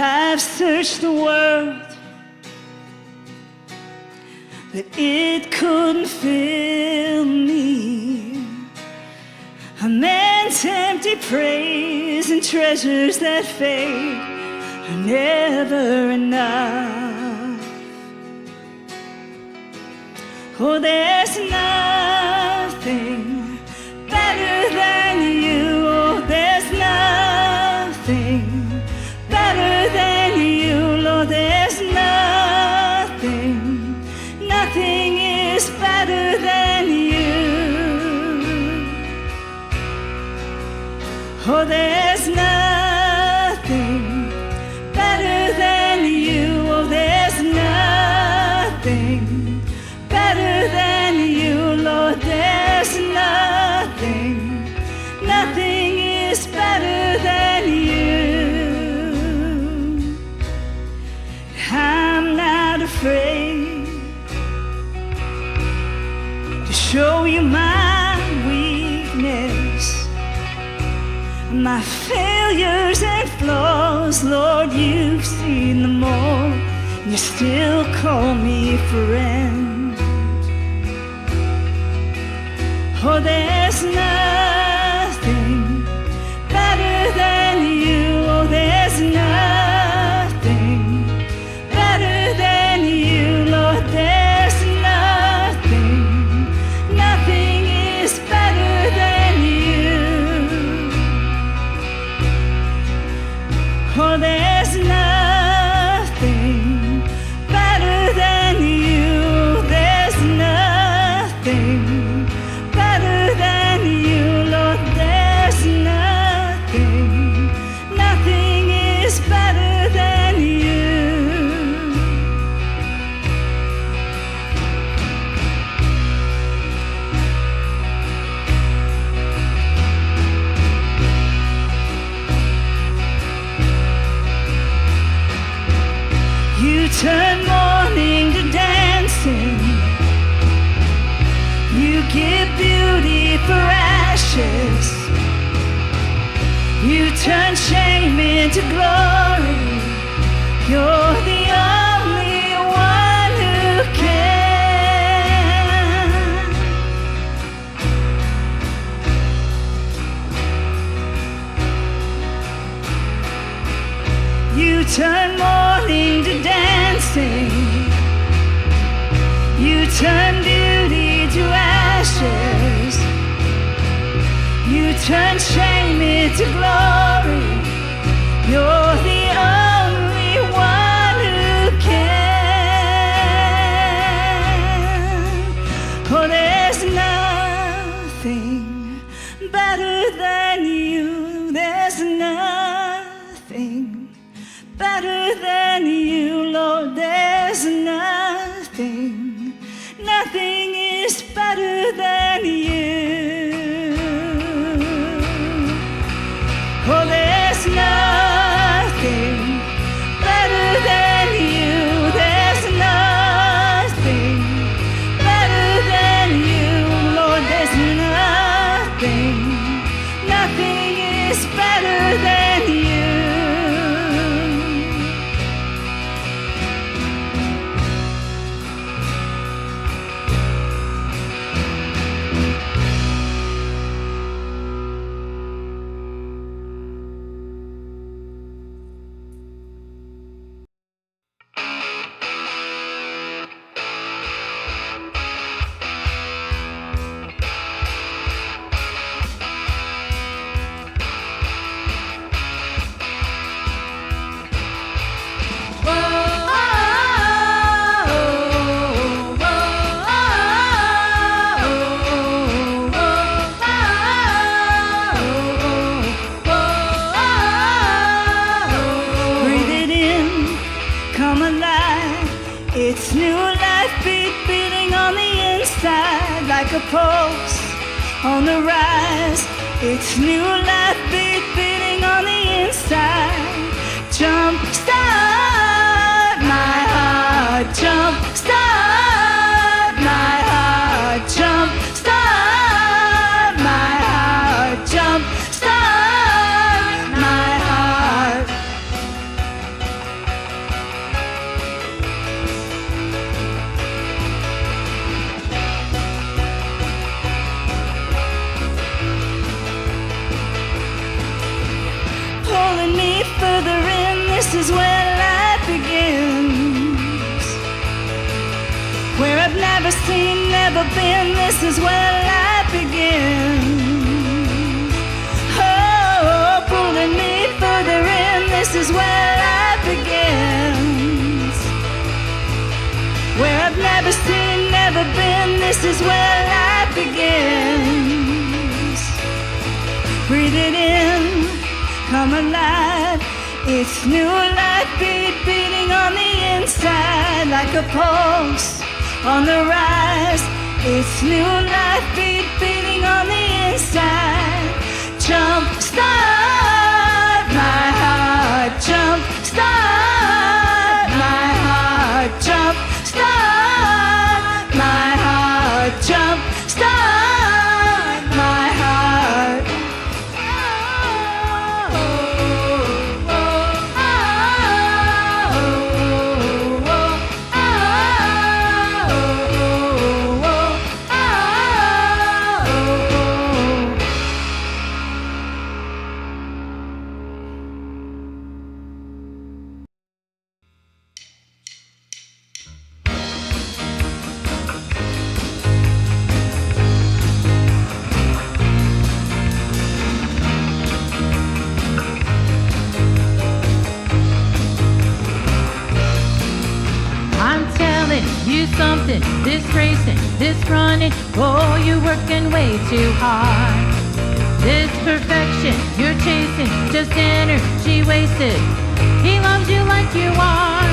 I've searched the world, but it couldn't fill me. A man's empty praise and treasures that fade are never enough. Oh, there's nothing better than you. Oh, there's nothing better than you. Lord, there's nothing, nothing is better than you. Oh, there's nothing better than you. Oh, there's nothing better than you. Lord, there's nothing, nothing is better than you. I'm not afraid to show you my weakness, my failures and flaws. Lord, you've seen them all, and you still call me friend. Oh, there's nothing better than you. Oh, there's nothing better than you. Lord, there's nothing, nothing is better than you. Oh, there's nothing better than you. There's nothing better than you. Lord, there's nothing, nothing is better than you. You turn mourning to dancing. You give beauty for ashes. You turn shame into glory. You're the only one who can. You turn mourning to dancing. You turn beauty to ashes. You turn shame into glory. You're the only one who can. Oh, there's nothing better than you. There's nothing better than you, Lord. There's nothing, nothing is better than you. Oh, there's nothing better than you. There's nothing better than you, Lord. There's nothing, nothing is better than you. Come alive. It's new life beating on the inside like a pulse on the rise. It's new life beating on the inside. Jump start my heart. Jump start my heart. Jump start my heart. Jump start my heart. pulling me further in. This is where life begins. Where I've never seen, never been. This is where life begins. Oh, pulling me further in. This is where life begins. Where I've never seen, never been. This is where life begins. Breathe it in, come alive. It's new life beating on the inside like a pulse on the rise. It's new life beating on the inside. Jump start my heart, jump start my heart, jump start my heart, jump start my heart. You something, this racing, this running, oh, you're working way too hard. This perfection you're chasing, just energy wasted. He loves you like you are,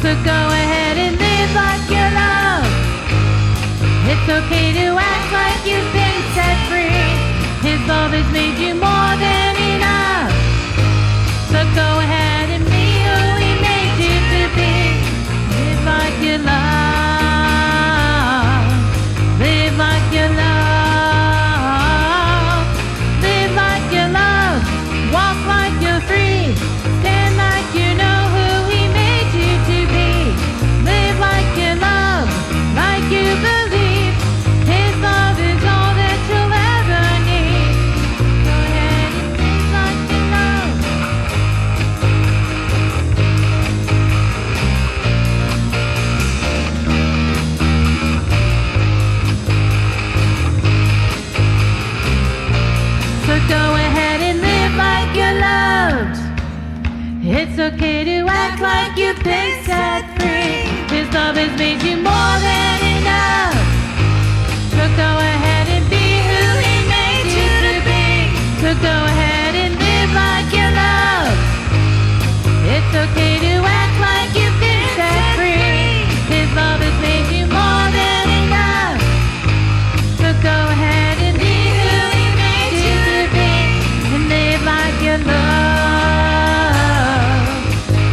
so go ahead and live like you love. It's okay to act like you've been set free. His love has made you more than enough. So go ahead and be who he made you to be. Live like you love. Live like you love. Live like you love. Walk like you're free. Stand like you know who he made you to be. Live like you love, like you believe. His love is all that you'll ever need. Go ahead and live like you love. So go ahead and live like you're loved. It's okay to act like you've been set free. His love has made you more than enough. So go ahead and be who he made you to be. So go ahead and live like you're loved. It's okay to act like you've been set free. His love has made you more than enough. So go ahead and be who he made you to be. And live like you love.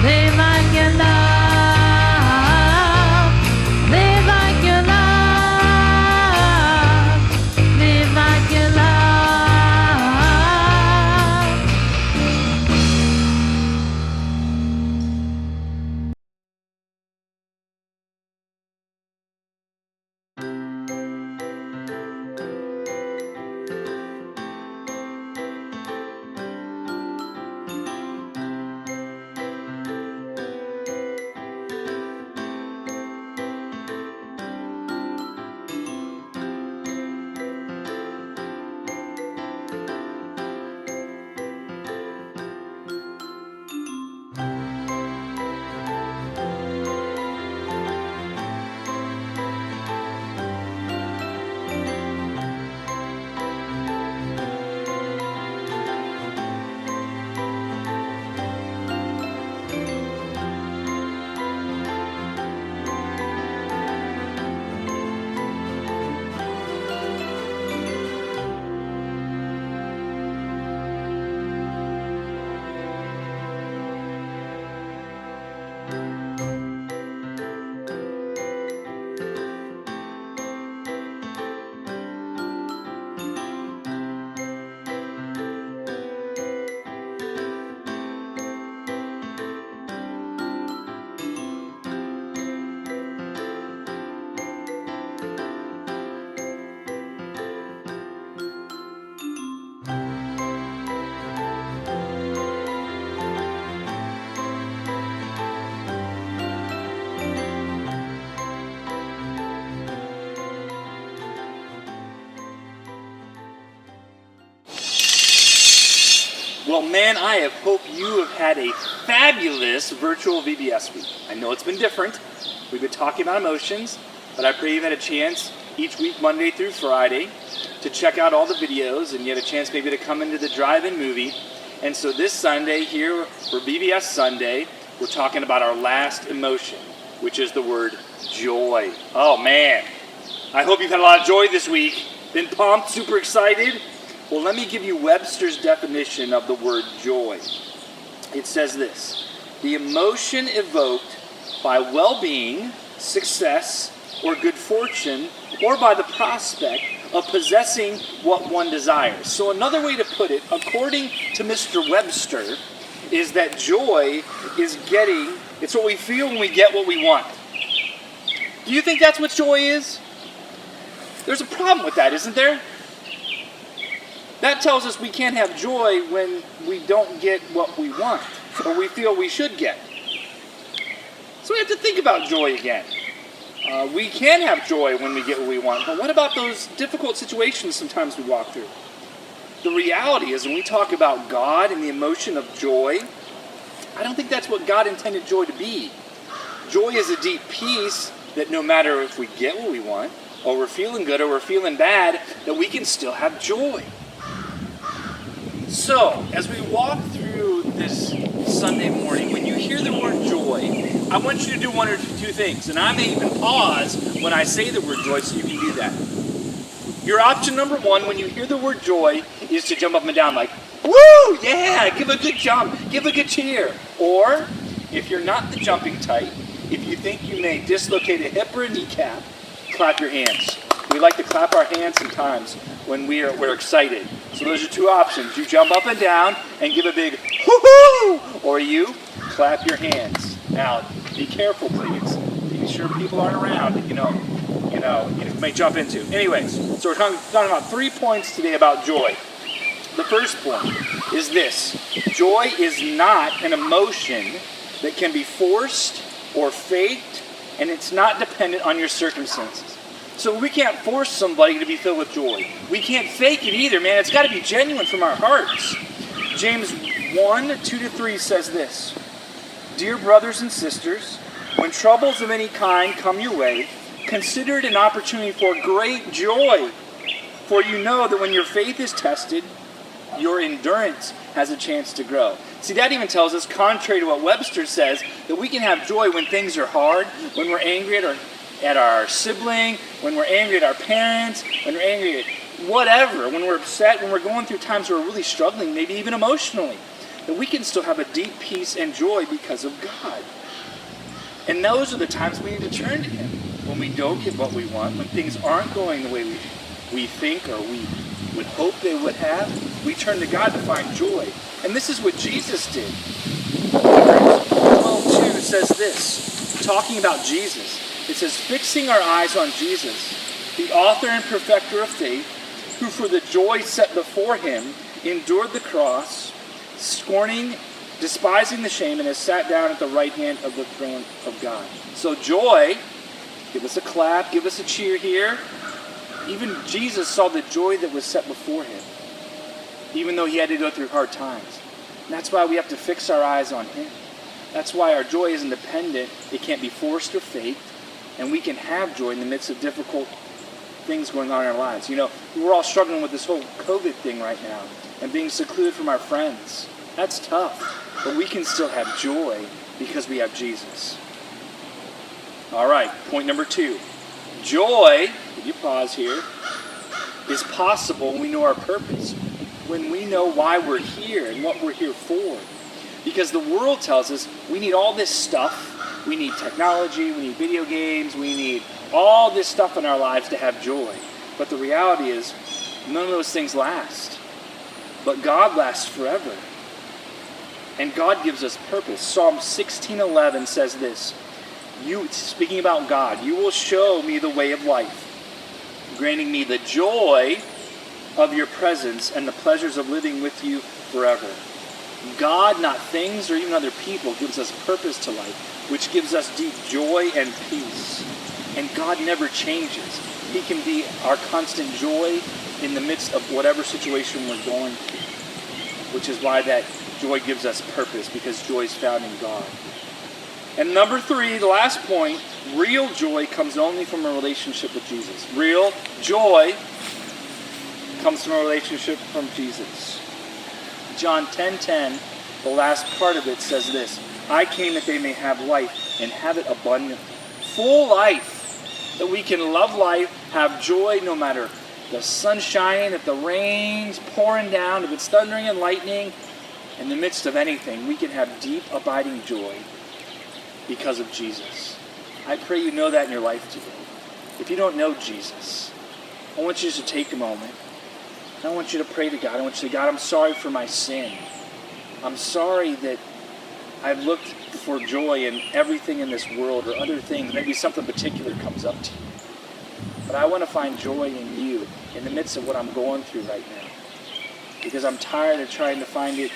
Live like you love. Live like you love. Well, man, I hope you have had a fabulous virtual VBS week. I know it's been different. We've been talking about emotions, but I pray you've had a chance each week, Monday through Friday, to check out all the videos, and you had a chance maybe to come into the drive-in movie. And so this Sunday here for VBS Sunday, we're talking about our last emotion, which is the word joy. Oh man, I hope you've had a lot of joy this week. Been pumped, super excited. Well, let me give you Webster's definition of the word joy. It says this: the emotion evoked by well-being, success, or good fortune, or by the prospect of possessing what one desires. So another way to put it, according to Mr. Webster, is that joy is it's what we feel when we get what we want. Do you think that's what joy is? There's a problem with that, isn't there? That tells us we can't have joy when we don't get what we want, or we feel we should get. So we have to think about joy again. We can have joy when we get what we want, but what about those difficult situations sometimes we walk through? The reality is, when we talk about God and the emotion of joy, I don't think that's what God intended joy to be. Joy is a deep peace that no matter if we get what we want, or we're feeling good, or we're feeling bad, that we can still have joy. So, as we walk through this Sunday morning, when you hear the word joy, I want you to do one or two things. And I may even pause when I say the word joy so you can do that. Your option number one, when you hear the word joy, is to jump up and down like, woo, yeah, give a good jump, give a good cheer. Or, if you're not the jumping type, if you think you may dislocate a hip or a kneecap, clap your hands. We like to clap our hands sometimes when we're excited. So those are two options. You jump up and down and give a big hoo-hoo, or you clap your hands. Now, be careful, please. Be sure people aren't around that you may jump into. Anyways, so we're talking about 3 points today about joy. The first point is this: joy is not an emotion that can be forced or faked, and it's not dependent on your circumstances. So we can't force somebody to be filled with joy. We can't fake it either, man. It's got to be genuine from our hearts. James 1:2-3 says this: dear brothers and sisters, when troubles of any kind come your way, consider it an opportunity for great joy. For you know that when your faith is tested, your endurance has a chance to grow. See, that even tells us, contrary to what Webster says, that we can have joy when things are hard, when we're angry at our sibling, when we're angry at our parents, when we're angry at whatever, when we're upset, when we're going through times where we're really struggling, maybe even emotionally, that we can still have a deep peace and joy because of God. And those are the times we need to turn to Him. When we don't get what we want, when things aren't going the way we think or we would hope they would have, we turn to God to find joy. And this is what Jesus did. Hebrews 12:2 says this, talking about Jesus. It says, fixing our eyes on Jesus, the author and perfecter of faith, who for the joy set before him endured the cross, despising the shame, and has sat down at the right hand of the throne of God. So joy, give us a clap, give us a cheer here. Even Jesus saw the joy that was set before him, even though he had to go through hard times. And that's why we have to fix our eyes on him. That's why our joy is independent. It can't be forced or faked. And we can have joy in the midst of difficult things going on in our lives. You know, we're all struggling with this whole COVID thing right now and being secluded from our friends. That's tough. But we can still have joy because we have Jesus. All right, point number 2. Joy, if you pause here, is possible when we know our purpose, when we know why we're here and what we're here for. Because the world tells us we need all this stuff. We need technology, we need video games, we need all this stuff in our lives to have joy. But the reality is, none of those things last. But God lasts forever. And God gives us purpose. Psalm 16:11 says this, speaking about God, you will show me the way of life, granting me the joy of your presence and the pleasures of living with you forever. God, not things or even other people, gives us purpose to life, which gives us deep joy and peace. And God never changes. He can be our constant joy in the midst of whatever situation we're going through. which is why that joy gives us purpose, because joy is found in God. And number 3, the last point, real joy comes only from a relationship with Jesus. Real joy comes from a relationship from Jesus. John 10:10, the last part of it says this: I came that they may have life and have it abundantly. Full life, that we can love life, have joy no matter the sun shining, if the rain's pouring down, if it's thundering and lightning. In the midst of anything, we can have deep, abiding joy because of Jesus. I pray you know that in your life today. If you don't know Jesus, I want you to take a moment. I want you to pray to God. I want you to say, God, I'm sorry for my sin. I'm sorry that I've looked for joy in everything in this world or other things. Maybe something particular comes up to you. But I want to find joy in you in the midst of what I'm going through right now. Because I'm tired of trying to find it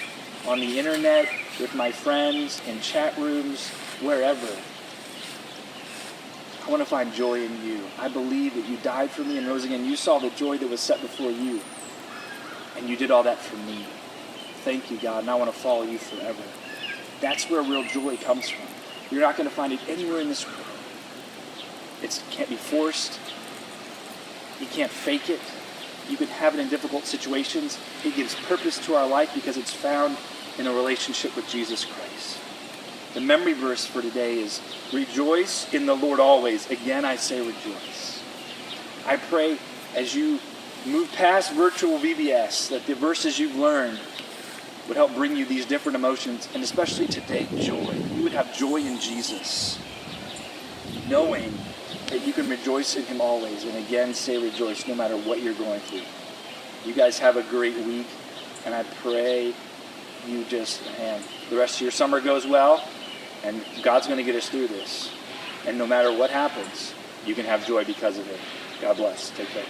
on the internet, with my friends, in chat rooms, wherever. I want to find joy in you. I believe that you died for me and rose again. You saw the joy that was set before you. And you did all that for me. Thank you, God, and I want to follow you forever. That's where real joy comes from. You're not going to find it anywhere in this world. It can't be forced. You can't fake it. You can have it in difficult situations. It gives purpose to our life because it's found in a relationship with Jesus Christ. The memory verse for today is, rejoice in the Lord always. Again, I say rejoice. I pray as you move past virtual VBS that the verses you've learned would help bring you these different emotions, and especially today, joy. You would have joy in Jesus, knowing that you can rejoice in him always. And again, say rejoice no matter what you're going through. You guys have a great week, and I pray you just, the rest of your summer goes well, and God's going to get us through this. And no matter what happens, you can have joy because of it. God bless. Take care.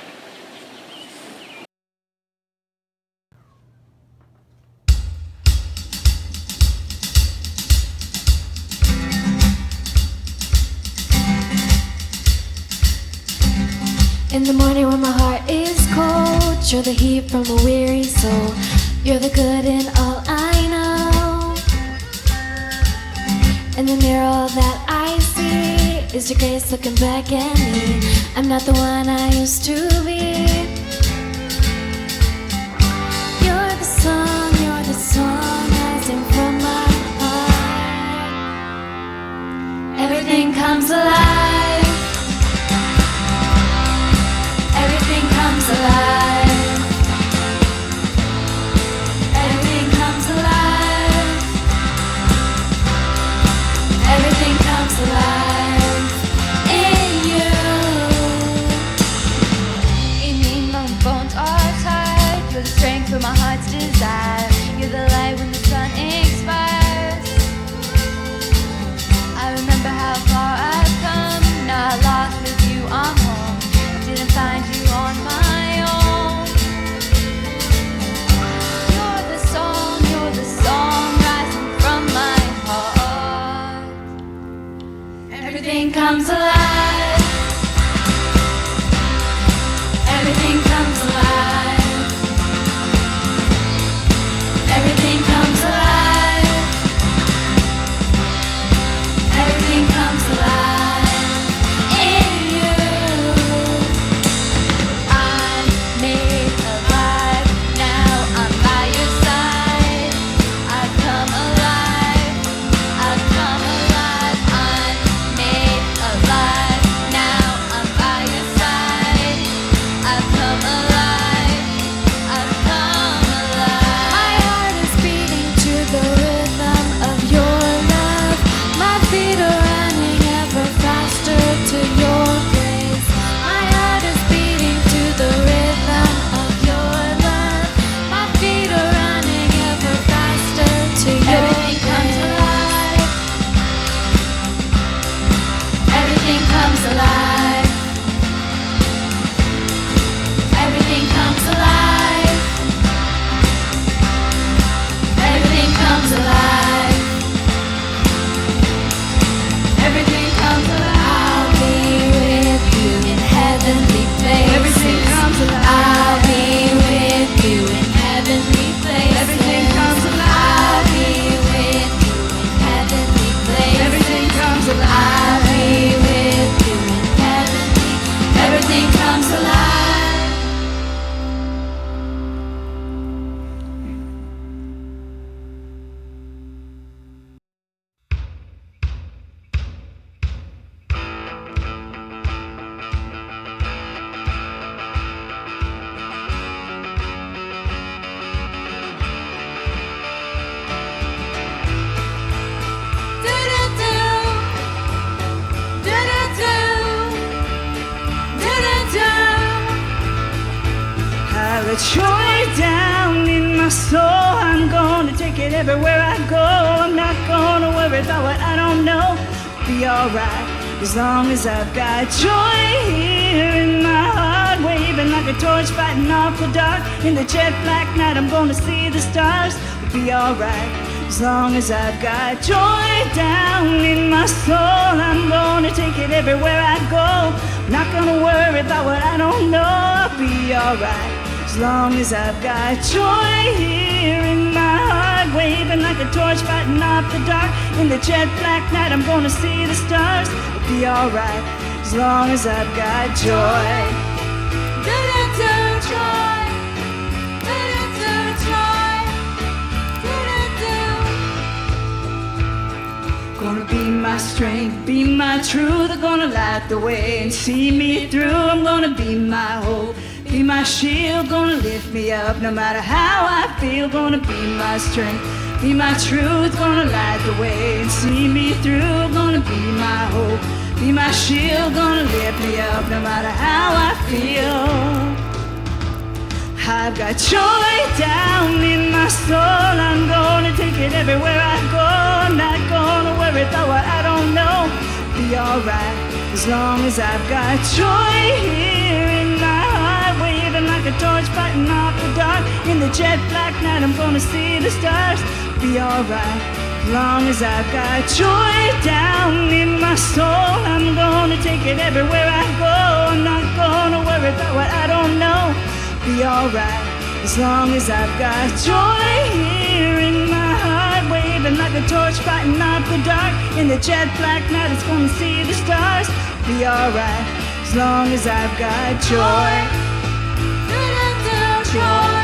In the morning when my heart is cold, you're the heat from a weary soul. You're the good in all I know. In the mirror all that I see is your grace looking back at me. I'm not the one I used to be. You're the song rising from my heart. Everything comes alive. Everything comes alive. Everything comes alive. Everything comes alive in you. In me, my bones are tired. You're the strength for my heart's desire. You're the light when the sun expires. I remember how far I've come. Now I lost with you, I'm home. Didn't find you on my own. You're the song rising from my heart. Everything comes alive. Everything comes alive. Everything comes alive. Everything comes alive in you. I'm made alive. Now I'm by your side. I've come alive. I've come alive. I'm made alive. got joy down in my soul. I'm gonna take it everywhere I go. I'm not gonna worry about what I don't know. Be alright as long as I've got joy here in my heart, waving like a torch, fighting off the dark. In the jet black night, I'm gonna see the stars. Be alright as long as I've got joy down in my soul. I'm gonna take it everywhere I go. Not gonna worry about what I don't know. I'll be alright as long as I've got joy here in my heart, waving like a torch, fighting off the dark. In the jet black night, I'm gonna see the stars. I'll be alright as long as I've got joy. Joy. Gonna be my strength, be my truth. I'm gonna light the way and see me through. I'm gonna be my hope, be my shield. Gonna lift me up no matter how I feel. Gonna be my strength, be my truth. Gonna light the way and see me through. Gonna be my hope, be my shield. Gonna lift me up no matter how I feel. I've got joy down in my soul. I'm gonna take it everywhere I go. I'm not gonna worry about what I don't know. Be alright as long as I've got joy here in my heart, waving like a torch, fighting off the dark. In the jet black night, I'm gonna see the stars. Be alright as long as I've got joy down in my soul. I'm gonna take it everywhere I go. I'm not gonna worry about what I don't know. Be alright as long as I've got joy here in my heart, waving like a torch, fighting off the dark. In the jet black night, it's gonna see the stars. Be alright as long as I've got joy. Joy.